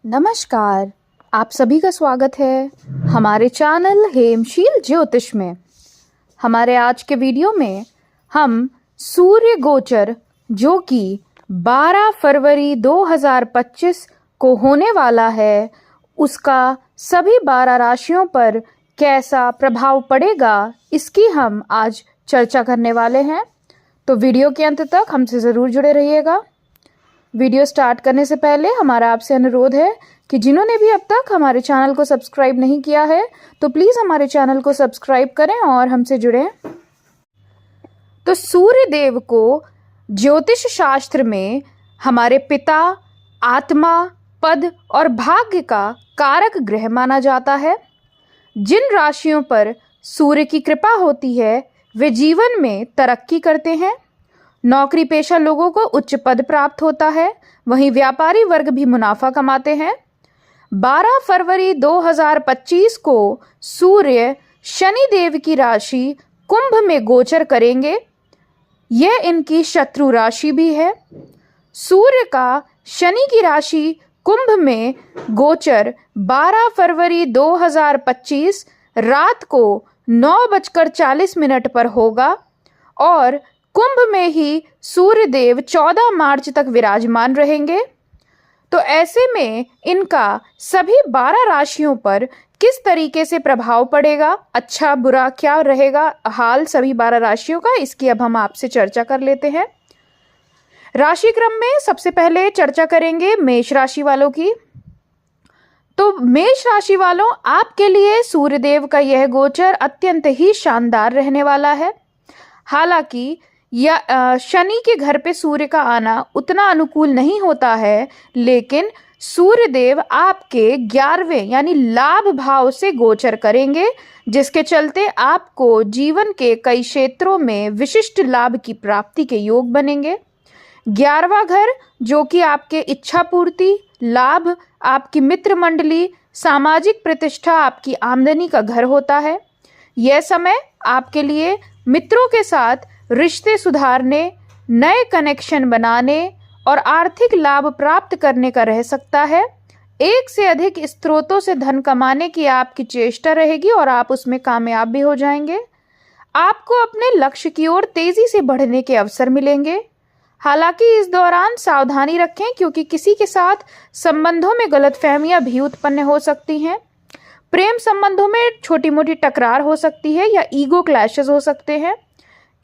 नमस्कार। आप सभी का स्वागत है हमारे चैनल हेमशील ज्योतिष में। हमारे आज के वीडियो में हम सूर्य गोचर जो कि 12 फरवरी 2025 को होने वाला है, उसका सभी 12 राशियों पर कैसा प्रभाव पड़ेगा, इसकी हम आज चर्चा करने वाले हैं। तो वीडियो के अंत तक हमसे ज़रूर जुड़े रहिएगा। वीडियो स्टार्ट करने से पहले हमारा आपसे अनुरोध है कि जिन्होंने भी अब तक हमारे चैनल को सब्सक्राइब नहीं किया है तो प्लीज़ हमारे चैनल को सब्सक्राइब करें और हमसे जुड़ें। तो सूर्य देव को ज्योतिष शास्त्र में हमारे पिता, आत्मा, पद और भाग्य का कारक ग्रह माना जाता है। जिन राशियों पर सूर्य की कृपा होती है वे जीवन में तरक्की करते हैं। नौकरी पेशा लोगों को उच्च पद प्राप्त होता है, वहीं व्यापारी वर्ग भी मुनाफा कमाते हैं। 12 फरवरी 2025 को सूर्य शनि देव की राशि कुंभ में गोचर करेंगे। यह इनकी शत्रु राशि भी है। सूर्य का शनि की राशि कुंभ में गोचर 12 फरवरी 2025 रात को 9:40 पर होगा और कुंभ में ही सूर्य देव 14 मार्च तक विराजमान रहेंगे। तो ऐसे में इनका सभी 12 राशियों पर किस तरीके से प्रभाव पड़ेगा, अच्छा बुरा क्या रहेगा हाल सभी 12 राशियों का, इसकी अब हम आपसे चर्चा कर लेते हैं। राशि क्रम में सबसे पहले चर्चा करेंगे मेष राशि वालों की। तो मेष राशि वालों, आपके लिए सूर्यदेव का यह गोचर अत्यंत ही शानदार रहने वाला है। हालांकि शनि के घर पे सूर्य का आना उतना अनुकूल नहीं होता है, लेकिन सूर्यदेव आपके 11वें यानी लाभ भाव से गोचर करेंगे, जिसके चलते आपको जीवन के कई क्षेत्रों में विशिष्ट लाभ की प्राप्ति के योग बनेंगे। 11वां घर जो कि आपके इच्छा पूर्ति, लाभ, आपकी मित्र मंडली, सामाजिक प्रतिष्ठा, आपकी आमदनी का घर होता है। यह समय आपके लिए मित्रों के साथ रिश्ते सुधारने, नए कनेक्शन बनाने और आर्थिक लाभ प्राप्त करने का रह सकता है। एक से अधिक स्रोतों से धन कमाने की आपकी चेष्टा रहेगी और आप उसमें कामयाब भी हो जाएंगे। आपको अपने लक्ष्य की ओर तेजी से बढ़ने के अवसर मिलेंगे। हालांकि इस दौरान सावधानी रखें, क्योंकि किसी के साथ संबंधों में गलतफहमियां भी उत्पन्न हो सकती हैं। प्रेम संबंधों में छोटी मोटी टकरार हो सकती है या ईगो क्लैशेस हो सकते हैं।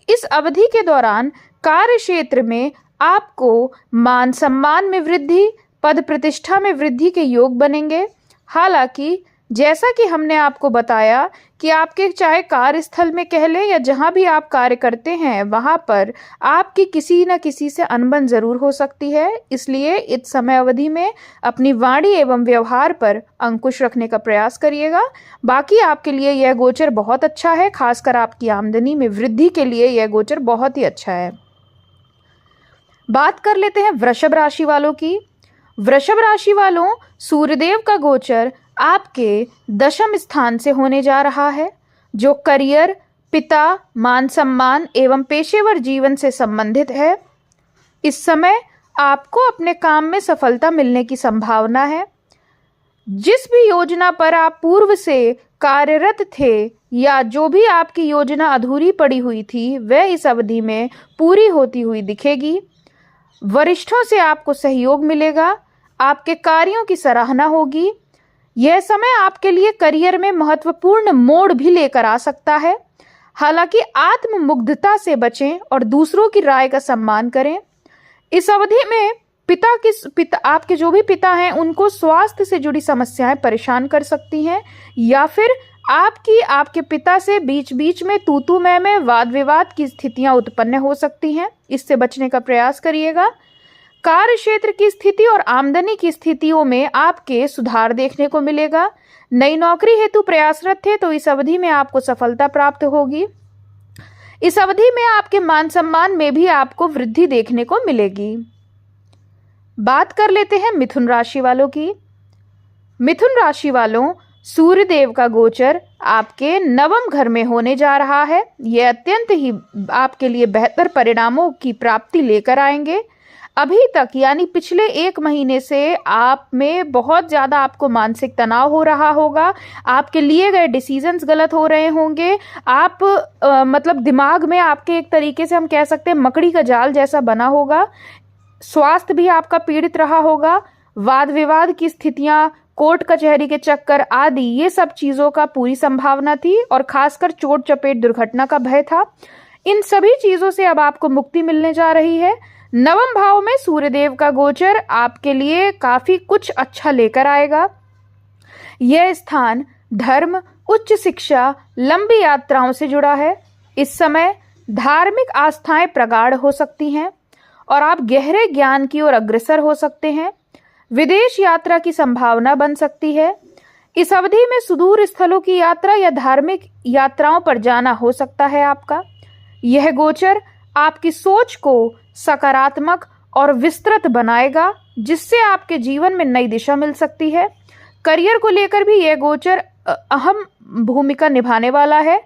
इस अवधि के दौरान कार्य क्षेत्र में आपको मान सम्मान में वृद्धि, पद प्रतिष्ठा में वृद्धि के योग बनेंगे। हालांकि जैसा कि हमने आपको बताया कि आपके चाहे कार्यस्थल में कह लें या जहां भी आप कार्य करते हैं, वहां पर आपकी किसी न किसी से अनबन जरूर हो सकती है। इसलिए इस समय अवधि में अपनी वाणी एवं व्यवहार पर अंकुश रखने का प्रयास करिएगा। बाकी आपके लिए यह गोचर बहुत अच्छा है, खासकर आपकी आमदनी में वृद्धि के लिए यह गोचर बहुत ही अच्छा है। बात कर लेते हैं वृषभ राशि वालों की। वृषभ राशि वालों, सूर्यदेव का गोचर आपके 10वें स्थान से होने जा रहा है, जो करियर, पिता, मान सम्मान एवं पेशेवर जीवन से संबंधित है। इस समय आपको अपने काम में सफलता मिलने की संभावना है। जिस भी योजना पर आप पूर्व से कार्यरत थे या जो भी आपकी योजना अधूरी पड़ी हुई थी, वह इस अवधि में पूरी होती हुई दिखेगी। वरिष्ठों से आपको सहयोग मिलेगा, आपके कार्यों की सराहना होगी। यह समय आपके लिए करियर में महत्वपूर्ण मोड़ भी लेकर आ सकता है। हालांकि आत्ममुग्धता से बचें और दूसरों की राय का सम्मान करें। इस अवधि में आपके जो भी पिता हैं, उनको स्वास्थ्य से जुड़ी समस्याएं परेशान कर सकती हैं, या फिर आपके पिता से बीच बीच में तू मैं वाद विवाद की स्थितियां उत्पन्न हो सकती हैं। इससे बचने का प्रयास करिएगा। कार्य क्षेत्र की स्थिति और आमदनी की स्थितियों में आपके सुधार देखने को मिलेगा। नई नौकरी हेतु प्रयासरत थे तो इस अवधि में आपको सफलता प्राप्त होगी। इस अवधि में आपके मान सम्मान में भी आपको वृद्धि देखने को मिलेगी। बात कर लेते हैं मिथुन राशि वालों की। मिथुन राशि वालों, सूर्यदेव का गोचर आपके 9वें घर में होने जा रहा है। यह अत्यंत ही आपके लिए बेहतर परिणामों की प्राप्ति लेकर आएंगे। अभी तक यानी पिछले 1 महीने से आप में बहुत ज़्यादा आपको मानसिक तनाव हो रहा होगा, आपके लिए गए डिसीजंस गलत हो रहे होंगे, आप मतलब दिमाग में आपके एक तरीके से हम कह सकते हैं मकड़ी का जाल जैसा बना होगा, स्वास्थ्य भी आपका पीड़ित रहा होगा, वाद विवाद की स्थितियां, कोर्ट कचहरी के चक्कर आदि ये सब चीज़ों का पूरी संभावना थी और खासकर चोट चपेट दुर्घटना का भय था। इन सभी चीज़ों से अब आपको मुक्ति मिलने जा रही है। नवम भाव में सूर्यदेव का गोचर आपके लिए काफी कुछ अच्छा लेकर आएगा। यह स्थान धर्म, उच्च शिक्षा, लंबी यात्राओं से जुड़ा है। इस समय धार्मिक आस्थाएं प्रगाढ़ हो सकती हैं और आप गहरे ज्ञान की ओर अग्रसर हो सकते हैं। विदेश यात्रा की संभावना बन सकती है। इस अवधि में सुदूर स्थलों की यात्रा या धार्मिक यात्राओं पर जाना हो सकता है आपका। यह गोचर आपकी सोच को सकारात्मक और विस्तृत बनाएगा, जिससे आपके जीवन में नई दिशा मिल सकती है। करियर को लेकर भी यह गोचर अहम भूमिका निभाने वाला है।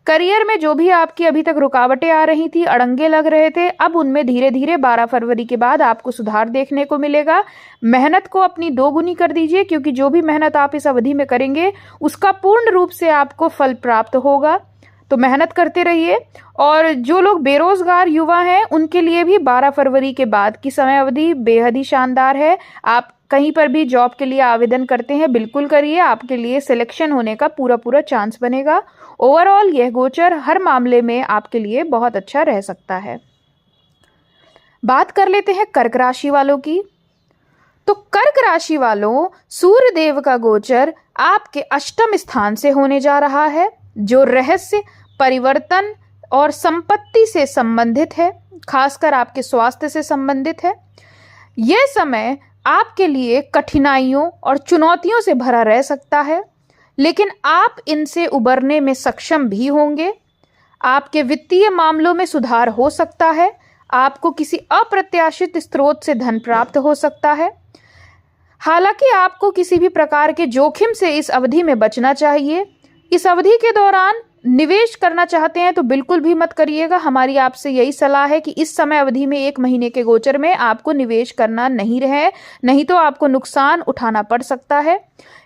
करियर में जो भी आपकी अभी तक रुकावटें आ रही थी, अड़ंगे लग रहे थे, अब उनमें धीरे धीरे 12 फरवरी के बाद आपको सुधार देखने को मिलेगा। मेहनत को अपनी दोगुनी कर दीजिए, क्योंकि जो भी मेहनत आप इस अवधि में करेंगे उसका पूर्ण रूप से आपको फल प्राप्त होगा। तो मेहनत करते रहिए। और जो लोग बेरोजगार युवा हैं उनके लिए भी 12 फरवरी के बाद की समय अवधि बेहद ही शानदार है। आप कहीं पर भी जॉब के लिए आवेदन करते हैं, बिल्कुल करिए, आपके लिए सिलेक्शन होने का पूरा पूरा चांस बनेगा। ओवरऑल यह गोचर हर मामले में आपके लिए बहुत अच्छा रह सकता है। बात कर लेते हैं कर्क राशि वालों की। तो कर्क राशि वालों, सूर्य देव का गोचर आपके अष्टम स्थान से होने जा रहा है, जो रहस्य, परिवर्तन और संपत्ति से संबंधित है, खासकर आपके स्वास्थ्य से संबंधित है। यह समय आपके लिए कठिनाइयों और चुनौतियों से भरा रह सकता है, लेकिन आप इनसे उबरने में सक्षम भी होंगे। आपके वित्तीय मामलों में सुधार हो सकता है। आपको किसी अप्रत्याशित स्रोत से धन प्राप्त हो सकता है। हालांकि आपको किसी भी प्रकार के जोखिम से इस अवधि में बचना चाहिए। इस अवधि के दौरान निवेश करना चाहते हैं तो बिल्कुल भी मत करिएगा। हमारी आपसे यही सलाह है कि इस समय अवधि में 1 महीने के गोचर में आपको निवेश करना नहीं रहे, नहीं तो आपको नुकसान उठाना पड़ सकता है।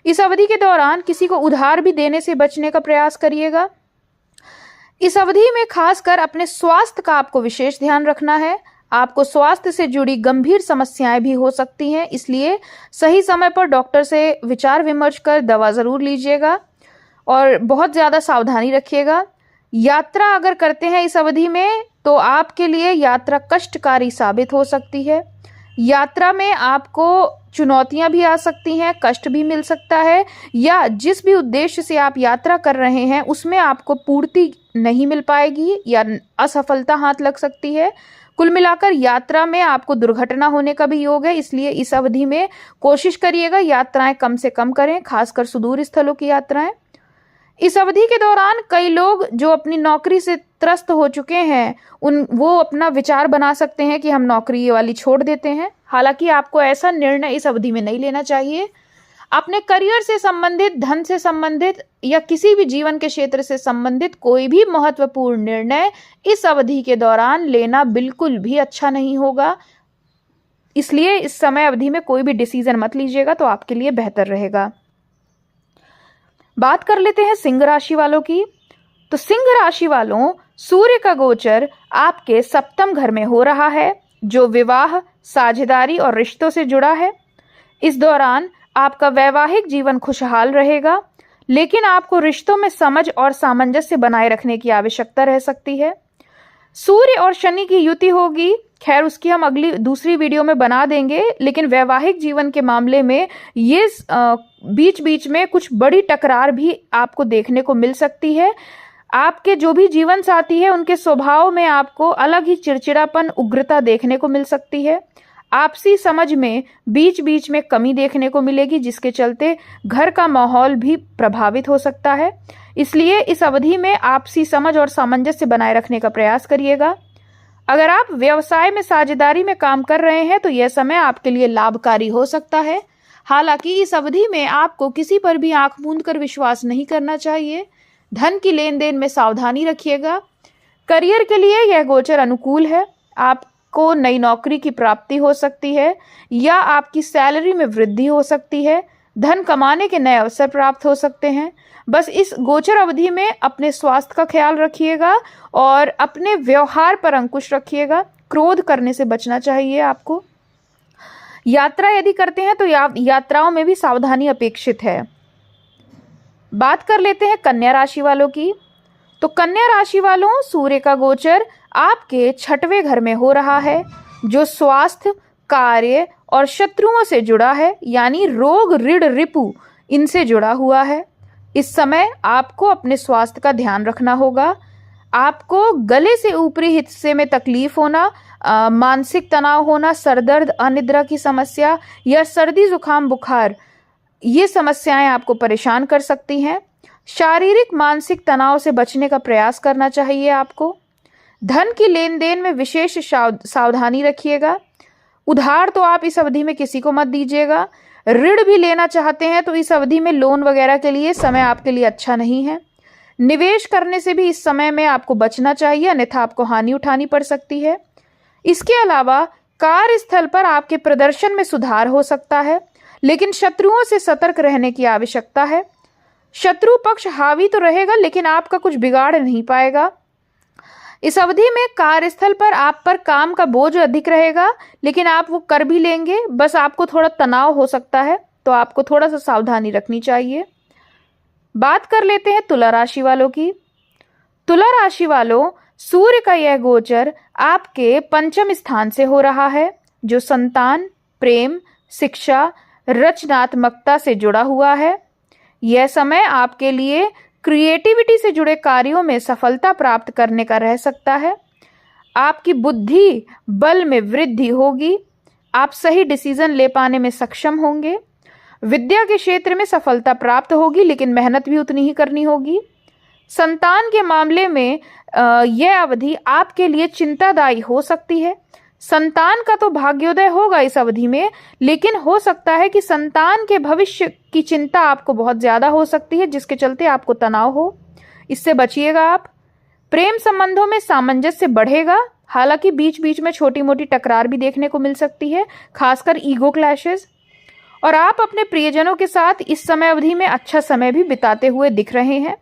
इस अवधि के दौरान किसी को उधार भी देने से बचने का प्रयास करिएगा। इस अवधि में खासकर अपने स्वास्थ्य का आपको विशेष ध्यान रखना है। आपको स्वास्थ्य से जुड़ी गंभीर समस्याएं भी हो सकती हैं, इसलिए सही समय पर डॉक्टर से विचार विमर्श कर दवा जरूर लीजिएगा और बहुत ज़्यादा सावधानी रखिएगा। यात्रा अगर करते हैं इस अवधि में तो आपके लिए यात्रा कष्टकारी साबित हो सकती है। यात्रा में आपको चुनौतियां भी आ सकती हैं, कष्ट भी मिल सकता है, या जिस भी उद्देश्य से आप यात्रा कर रहे हैं उसमें आपको पूर्ति नहीं मिल पाएगी या असफलता हाथ लग सकती है। कुल मिलाकर यात्रा में आपको दुर्घटना होने का भी योग है, इसलिए इस अवधि में कोशिश करिएगा यात्राएं कम से कम करें, खासकर सुदूर स्थलों की यात्राएं। इस अवधि के दौरान कई लोग जो अपनी नौकरी से त्रस्त हो चुके हैं वो अपना विचार बना सकते हैं कि हम नौकरी वाली छोड़ देते हैं। हालांकि आपको ऐसा निर्णय इस अवधि में नहीं लेना चाहिए। अपने करियर से संबंधित, धन से संबंधित या किसी भी जीवन के क्षेत्र से संबंधित कोई भी महत्वपूर्ण निर्णय इस अवधि के दौरान लेना बिल्कुल भी अच्छा नहीं होगा। इसलिए इस समय अवधि में कोई भी डिसीजन मत लीजिएगा, तो आपके लिए बेहतर रहेगा। बात कर लेते हैं सिंह राशि वालों की। तो सिंह राशि वालों, सूर्य का गोचर आपके सप्तम घर में हो रहा है, जो विवाह, साझेदारी और रिश्तों से जुड़ा है। इस दौरान आपका वैवाहिक जीवन खुशहाल रहेगा, लेकिन आपको रिश्तों में समझ और सामंजस्य बनाए रखने की आवश्यकता रह सकती है। सूर्य और शनि की युति होगी, खैर उसकी हम अगली दूसरी वीडियो में बना देंगे, लेकिन वैवाहिक जीवन के मामले में ये बीच बीच में कुछ बड़ी टकरार भी आपको देखने को मिल सकती है। आपके जो भी जीवन साथी है उनके स्वभाव में आपको अलग ही चिड़चिड़ापन, उग्रता देखने को मिल सकती है। आपसी समझ में बीच बीच में कमी देखने को मिलेगी, जिसके चलते घर का माहौल भी प्रभावित हो सकता है। इसलिए इस अवधि में आपसी समझ और सामंजस्य बनाए रखने का प्रयास करिएगा। अगर आप व्यवसाय में, साझेदारी में काम कर रहे हैं तो यह समय आपके लिए लाभकारी हो सकता है। हालांकि इस अवधि में आपको किसी पर भी आंख मूंद कर विश्वास नहीं करना चाहिए। धन की लेन देन में सावधानी रखिएगा। करियर के लिए यह गोचर अनुकूल है। आप आपको नई नौकरी की प्राप्ति हो सकती है या आपकी सैलरी में वृद्धि हो सकती है। धन कमाने के नए अवसर प्राप्त हो सकते हैं। बस इस गोचर अवधि में अपने स्वास्थ्य का ख्याल रखिएगा और अपने व्यवहार पर अंकुश रखिएगा। क्रोध करने से बचना चाहिए आपको। यात्रा यदि करते हैं तो यात्राओं में भी सावधानी अपेक्षित है। बात कर लेते हैं कन्या राशि वालों की। तो कन्या राशि वालों, सूर्य का गोचर आपके 6वें घर में हो रहा है, जो स्वास्थ्य, कार्य और शत्रुओं से जुड़ा है, यानी रोग, ऋण, रिपु इनसे जुड़ा हुआ है। इस समय आपको अपने स्वास्थ्य का ध्यान रखना होगा। आपको गले से ऊपरी हिस्से में तकलीफ होना, मानसिक तनाव होना, सरदर्द, अनिद्रा की समस्या या सर्दी, जुकाम, बुखार, ये समस्याएं आपको परेशान कर सकती हैं। शारीरिक मानसिक तनाव से बचने का प्रयास करना चाहिए आपको। धन की लेन देन में विशेष सावधानी रखिएगा। उधार तो आप इस अवधि में किसी को मत दीजिएगा। ऋण भी लेना चाहते हैं तो इस अवधि में लोन वगैरह के लिए समय आपके लिए अच्छा नहीं है। निवेश करने से भी इस समय में आपको बचना चाहिए, अन्यथा आपको हानि उठानी पड़ सकती है। इसके अलावा कार्यस्थल पर आपके प्रदर्शन में सुधार हो सकता है, लेकिन शत्रुओं से सतर्क रहने की आवश्यकता है। शत्रु पक्ष हावी तो रहेगा, लेकिन आपका कुछ बिगाड़ नहीं पाएगा। इस अवधि में कार्यस्थल पर आप पर काम का बोझ अधिक रहेगा, लेकिन आप वो कर भी लेंगे। बस आपको थोड़ा तनाव हो सकता है, तो आपको थोड़ा सा सावधानी रखनी चाहिए। बात कर लेते हैं तुला राशि वालों की। तुला राशि वालों, सूर्य का यह गोचर आपके 5वें स्थान से हो रहा है, जो संतान, प्रेम, शिक्षा, रचनात्मकता से जुड़ा हुआ है। यह समय आपके लिए क्रिएटिविटी से जुड़े कार्यों में सफलता प्राप्त करने का रह सकता है। आपकी बुद्धि बल में वृद्धि होगी। आप सही डिसीजन ले पाने में सक्षम होंगे। विद्या के क्षेत्र में सफलता प्राप्त होगी, लेकिन मेहनत भी उतनी ही करनी होगी। संतान के मामले में यह अवधि आपके लिए चिंतादायी हो सकती है। संतान का तो भाग्योदय होगा इस अवधि में, लेकिन हो सकता है कि संतान के भविष्य की चिंता आपको बहुत ज्यादा हो सकती है, जिसके चलते आपको तनाव हो। इससे बचिएगा आप। प्रेम संबंधों में सामंजस्य बढ़ेगा, हालांकि बीच बीच में छोटी मोटी टकरार भी देखने को मिल सकती है, खासकर ईगो क्लैशेस। और आप अपने प्रियजनों के साथ इस समय अवधि में अच्छा समय भी बिताते हुए दिख रहे हैं।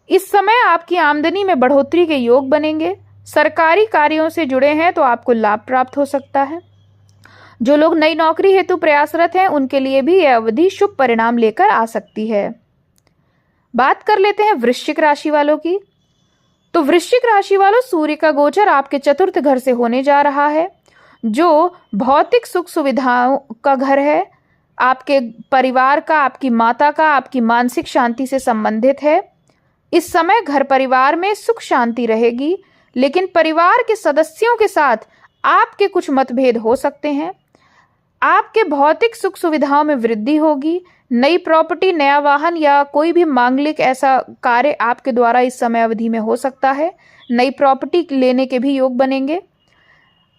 इस समय आपकी आमदनी में बढ़ोतरी के योग बनेंगे। सरकारी कार्यों से जुड़े हैं तो आपको लाभ प्राप्त हो सकता है। जो लोग नई नौकरी हेतु प्रयासरत हैं, उनके लिए भी यह अवधि शुभ परिणाम लेकर आ सकती है। बात कर लेते हैं वृश्चिक राशि वालों की। तो वृश्चिक राशि वालों, सूर्य का गोचर आपके 4th घर से होने जा रहा है, जो भौतिक सुख सुविधाओं का घर है। आपके परिवार का, आपकी माता का, आपकी मानसिक शांति से संबंधित है। इस समय घर परिवार में सुख शांति रहेगी, लेकिन परिवार के सदस्यों के साथ आपके कुछ मतभेद हो सकते हैं। आपके भौतिक सुख सुविधाओं में वृद्धि होगी। नई प्रॉपर्टी, नया वाहन या कोई भी मांगलिक ऐसा कार्य आपके द्वारा इस समय अवधि में हो सकता है। नई प्रॉपर्टी लेने के भी योग बनेंगे।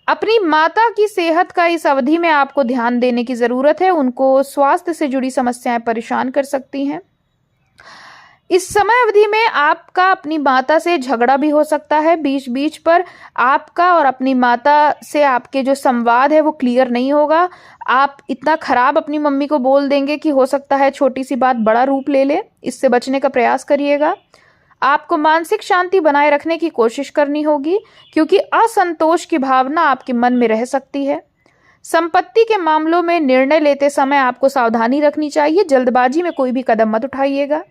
अपनी माता की सेहत का इस अवधि में आपको ध्यान देने की जरूरत है। उनको स्वास्थ्य से जुड़ी समस्याएं परेशान कर सकती हैं। इस समय अवधि में आपका अपनी माता से झगड़ा भी हो सकता है। बीच बीच पर आपका और अपनी माता से आपके जो संवाद है वो क्लियर नहीं होगा। आप इतना खराब अपनी मम्मी को बोल देंगे कि हो सकता है छोटी सी बात बड़ा रूप ले ले। इससे बचने का प्रयास करिएगा। आपको मानसिक शांति बनाए रखने की कोशिश करनी होगी, क्योंकि असंतोष की भावना आपके मन में रह सकती है। संपत्ति के मामलों में निर्णय लेते समय आपको सावधानी रखनी चाहिए। जल्दबाजी में कोई भी कदम मत उठाइएगा।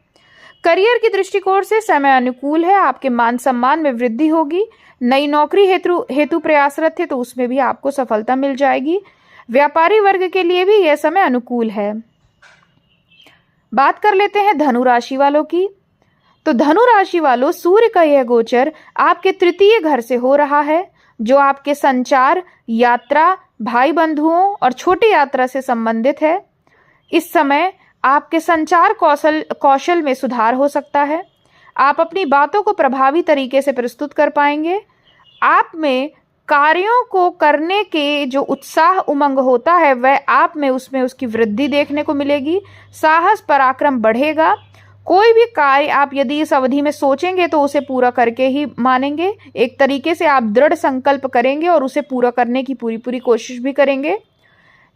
करियर की दृष्टिकोण से समय अनुकूल है। आपके मान सम्मान में वृद्धि होगी। नई नौकरी हेतु प्रयासरत थे तो उसमें भी आपको सफलता मिल जाएगी। व्यापारी वर्ग के लिए भी यह समय अनुकूल है। बात कर लेते हैं धनु राशि वालों की। तो धनु राशि वालों, सूर्य का यह गोचर आपके 3य घर से हो रहा है, जो आपके संचार, यात्रा, भाई बंधुओं और छोटी यात्रा से संबंधित है। इस समय आपके संचार कौशल में सुधार हो सकता है। आप अपनी बातों को प्रभावी तरीके से प्रस्तुत कर पाएंगे। आप में कार्यों को करने के जो उत्साह उमंग होता है वह आप में उसमें उसकी वृद्धि देखने को मिलेगी। साहस पराक्रम बढ़ेगा। कोई भी कार्य आप यदि इस अवधि में सोचेंगे तो उसे पूरा करके ही मानेंगे। एक तरीके से आप दृढ़ संकल्प करेंगे और उसे पूरा करने की पूरी कोशिश भी करेंगे।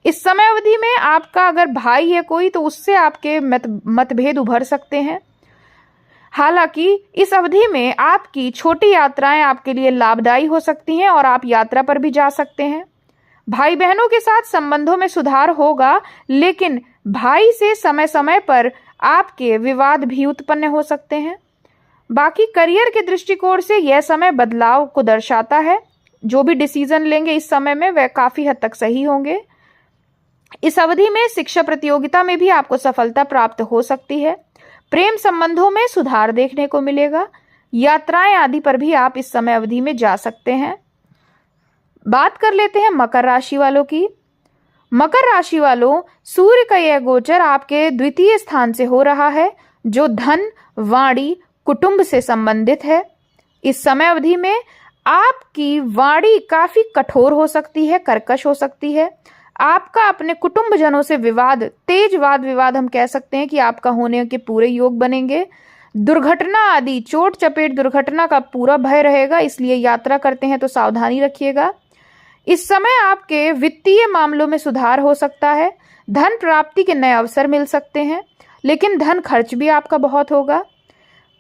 इस समय अवधि में आपका अगर भाई है कोई तो उससे आपके मतभेद उभर सकते हैं। हालांकि इस अवधि में आपकी छोटी यात्राएं आपके लिए लाभदायी हो सकती हैं और आप यात्रा पर भी जा सकते हैं। भाई बहनों के साथ संबंधों में सुधार होगा, लेकिन भाई से समय समय पर आपके विवाद भी उत्पन्न हो सकते हैं। बाकी करियर के दृष्टिकोण से यह समय बदलाव को दर्शाता है। जो भी डिसीजन लेंगे इस समय में वह काफी हद तक सही होंगे। इस अवधि में शिक्षा प्रतियोगिता में भी आपको सफलता प्राप्त हो सकती है। प्रेम संबंधों में सुधार देखने को मिलेगा। यात्राएं आदि पर भी आप इस समय अवधि में जा सकते हैं। बात कर लेते हैं मकर राशि वालों की। मकर राशि वालों, सूर्य का यह गोचर आपके द्वितीय स्थान से हो रहा है, जो धन, वाणी, कुटुंब से संबंधित है। इस समय अवधि में आपकी वाणी काफी कठोर हो सकती है, कर्कश हो सकती है। आपका अपने कुटुंबजनों से विवाद, तेज वाद विवाद हम कह सकते हैं कि आपका होने के पूरे योग बनेंगे। दुर्घटना आदि, चोट चपेट दुर्घटना का पूरा भय रहेगा, इसलिए यात्रा करते हैं तो सावधानी रखिएगा। इस समय आपके वित्तीय मामलों में सुधार हो सकता है। धन प्राप्ति के नए अवसर मिल सकते हैं, लेकिन धन खर्च भी आपका बहुत होगा।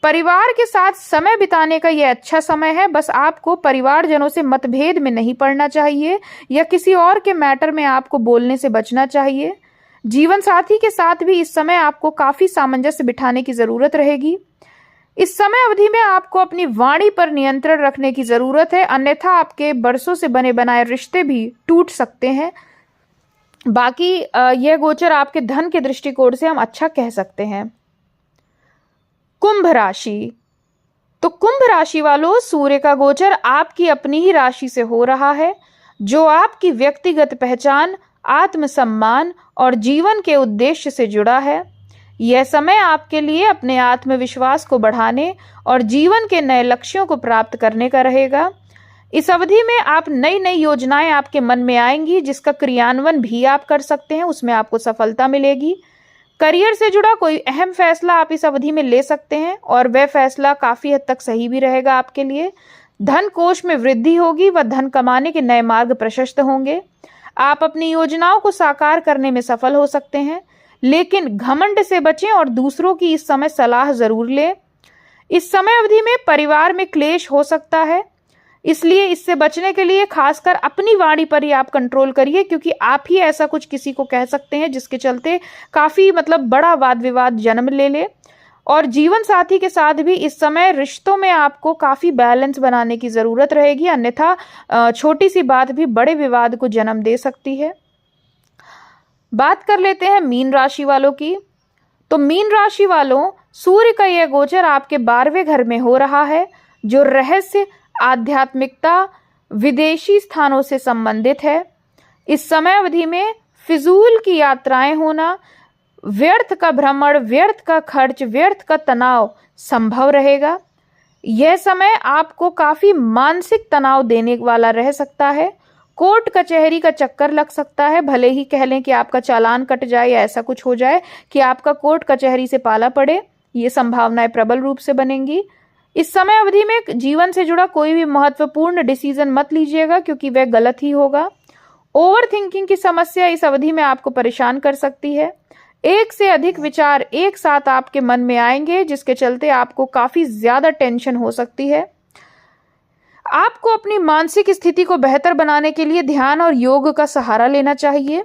परिवार के साथ समय बिताने का यह अच्छा समय है। बस आपको परिवारजनों से मतभेद में नहीं पड़ना चाहिए या किसी और के मैटर में आपको बोलने से बचना चाहिए। जीवन साथी के साथ भी इस समय आपको काफी सामंजस्य बिठाने की जरूरत रहेगी। इस समय अवधि में आपको अपनी वाणी पर नियंत्रण रखने की जरूरत है, अन्यथा आपके बरसों से बने बनाए रिश्ते भी टूट सकते हैं। बाकी यह गोचर आपके धन के दृष्टिकोण से हम अच्छा कह सकते हैं। कुंभ राशि, तो कुंभ राशि वालों, सूर्य का गोचर आपकी अपनी ही राशि से हो रहा है, जो आपकी व्यक्तिगत पहचान, आत्मसम्मान और जीवन के उद्देश्य से जुड़ा है। यह समय आपके लिए अपने आत्मविश्वास को बढ़ाने और जीवन के नए लक्ष्यों को प्राप्त करने का रहेगा। इस अवधि में आप नई नई योजनाएं आपके मन में आएंगी, जिसका क्रियान्वयन भी आप कर सकते हैं, उसमें आपको सफलता मिलेगी। करियर से जुड़ा कोई अहम फैसला आप इस अवधि में ले सकते हैं और वह फैसला काफी हद तक सही भी रहेगा आपके लिए। धन कोष में वृद्धि होगी व धन कमाने के नए मार्ग प्रशस्त होंगे। आप अपनी योजनाओं को साकार करने में सफल हो सकते हैं, लेकिन घमंड से बचें और दूसरों की इस समय सलाह जरूर लें। इस समय अवधि में परिवार में क्लेश हो सकता है, इसलिए इससे बचने के लिए खासकर अपनी वाणी पर ही आप कंट्रोल करिए, क्योंकि आप ही ऐसा कुछ किसी को कह सकते हैं जिसके चलते काफी बड़ा वाद विवाद जन्म ले ले। और जीवन साथी के साथ भी इस समय रिश्तों में आपको काफी बैलेंस बनाने की जरूरत रहेगी, अन्यथा छोटी सी बात भी बड़े विवाद को जन्म दे सकती है। बात कर लेते हैं मीन राशि वालों की। तो मीन राशि वालों, सूर्य का यह गोचर आपके 12वें घर में हो रहा है, जो रहस्य, आध्यात्मिकता, विदेशी स्थानों से संबंधित है। इस समय अवधि में फिजूल की यात्राएं होना, व्यर्थ का भ्रमण, व्यर्थ का खर्च, व्यर्थ का तनाव संभव रहेगा। यह समय आपको काफी मानसिक तनाव देने वाला रह सकता है। कोर्ट कचहरी का चक्कर लग सकता है, भले ही कह लें कि आपका चालान कट जाए या ऐसा कुछ हो जाए कि आपका कोर्ट कचहरी से पाला पड़े, ये संभावनाएं प्रबल रूप से बनेंगी। इस समय अवधि में जीवन से जुड़ा कोई भी महत्वपूर्ण डिसीजन मत लीजिएगा, क्योंकि वह गलत ही होगा। ओवर थिंकिंग की समस्या इस अवधि में आपको परेशान कर सकती है। एक से अधिक विचार एक साथ आपके मन में आएंगे, जिसके चलते आपको काफी ज्यादा टेंशन हो सकती है। आपको अपनी मानसिक स्थिति को बेहतर बनाने के लिए ध्यान और योग का सहारा लेना चाहिए।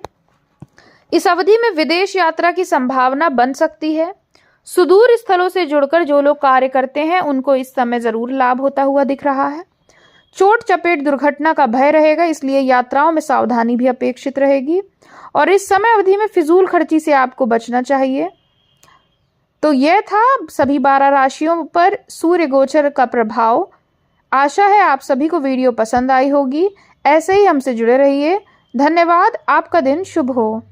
इस अवधि में विदेश यात्रा की संभावना बन सकती है। सुदूर स्थलों से जुड़कर जो लोग कार्य करते हैं उनको इस समय जरूर लाभ होता हुआ दिख रहा है। चोट चपेट दुर्घटना का भय रहेगा, इसलिए यात्राओं में सावधानी भी अपेक्षित रहेगी। और इस समय अवधि में फिजूल खर्ची से आपको बचना चाहिए। तो यह था सभी 12 राशियों पर सूर्य गोचर का प्रभाव। आशा है आप सभी को वीडियो पसंद आई होगी। ऐसे ही हमसे जुड़े रहिए। धन्यवाद। आपका दिन शुभ हो।